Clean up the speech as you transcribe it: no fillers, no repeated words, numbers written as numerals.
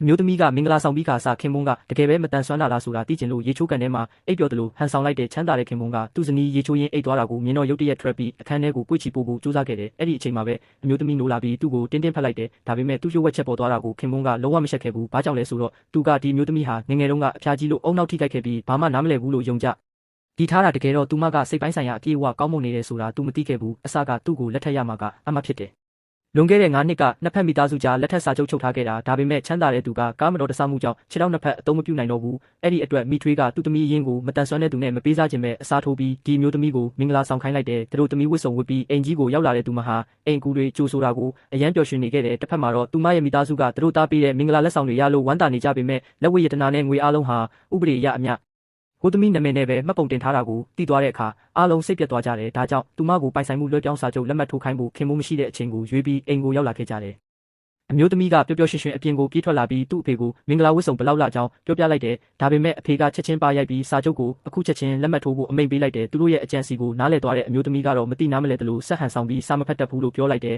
မျိုးသမီးကမင်္ဂလာဆောင်ပြီးခါစားခင်မွန်းကတကယ်ပဲမတန်ဆွမ်းတာလားဆိုတာသိကျင်လို့ရေချိုးကန်ထဲမှာအိပ်ပျော်တယ်လို့ဟန်ဆောင်လိုက်တဲ့ချမ်းသာတဲ့ခင်မွန်းကသူ့ဇနီးရေချိုးရင်းအိပ်သွားတာကိုမြင်တော့ရုတ်တရက်ထွက်ပြီးအခန်းထဲကိုပွေ့ချီပို့ဖို့ကြိုးစားခဲ့တယ်အဲ့ဒီအချိန်မှာပဲအမျိုးသမီးနိုးလာပြီးသူ့ကိုတင်းတင်းဖက်လိုက်တယ်ဒါပေမဲ့သူ့ရုပ်ဝက်ချက်ပေါ်သွားတာကိုခင်မွန်းကလုံးဝမရှက်ခဲ့ဘူးဘာကြောင့်လဲဆိုတော့သူကဒီမျိုးသမီးဟာငငယ်တုန်းကအဖျားကြီးလို့အုံနောက်ထိခိုက်ခဲ့ပြီးဘာမှနားမလည်ဘူးလို့ယုံကြဒီထားတာတကယ်တော့သူမကစိတ်ပိုင်းဆိုင်ရာအပြေးအဝကောင်းမွန်နေတယ်ဆိုတာ तू မသိခဲ့ဘူးအစကသူ့ကိုလက်ထက်ရမှာကအမှဖြစ်တယ်လွန်ခဲ့တဲ့9နှစ်ကနှစ်ဖက်မိသားစုကြားလက်ထက်စာချုပ်ချုပ်ထားခဲ့တာဒါပေမဲ့ချမ်းသာတဲ့သူကကားမတော်တဆမှုကြောင့်ခြေထောက်နှစ်ဖက်အသုံးမပြုနိုင်တော့ဘူးအဲ့ဒီအတွက်မိထွေးကသူ့သမီးအရင်ကိုမတန်ဆွမ်းတဲ့သူနဲ့မပေးစားခြင်းပဲအစားထိုးပြီးဒီမျိုးသမီးကိုမင်္ဂလာဆောင်ခိုင်းလိုက်တယ်သူတို့သမီးဝတ်စုံဝတ်ပြီးအိမ်ကြီးကိုရောက်လာတဲ့သူမဟာအိမ်ကူတွေကြိုဆိုတာကိုအရန်ပျော်ရွှင်နေခဲ့တယ်တစ်ဖက်မှာတော့သူမရဲ့မိသားစုကသူတို့သားပေးတဲ့မင်္ဂလာလက်ဆောင်တွေရလို့ဝမ်းသာနေကြပေမဲ့လက်ဝတ်ရတနာနဲ့ငွေအားလုံးဟာဥပဒေအရအမျှကိုသမီးနာမည်နဲ့ပဲမှတ်ပုံတင်ထားတာကိုတည်သွားတဲ့အခါအားလုံးစိတ်ပြတ်သွားကြတယ်ဒါကြောင့်သူမကိုပိုင်ဆိုင်မှုလွှဲပြောင်းစာချုပ်လက်မှတ်ထိုးခိုင်းဖို့ခင်မိုးမရှိတဲ့အချိန်ကိုရွေးပြီးအိမ်ကိုရောက်လာခဲ့ကြတယ်အမျိုးသမီးကပျော်ပျော်ရွှင်ရွှင်အပြင်ကိုပြေးထွက်လာပြီးသူ့အဖေကိုမင်္ဂလာဝတ်စုံဘလောက်လာကြောင်းပြောပြလိုက်တယ်ဒါပေမဲ့အဖေကချက်ချင်းပါရိုက်ပြီးစာချုပ်ကိုအခုချက်ချင်းလက်မှတ်ထိုးဖို့အမိန့်ပေးလိုက်တယ်သူတို့ရဲ့အကြံစီကိုနားလည်သွားတဲ့အမျိုးသမီးကတော့မတိနားမလဲတယ်လို့ဆက်ဟန်ဆောင်ပြီးစာမဖတ်တတ်ဘူးလို့ပြောလိုက်တယ်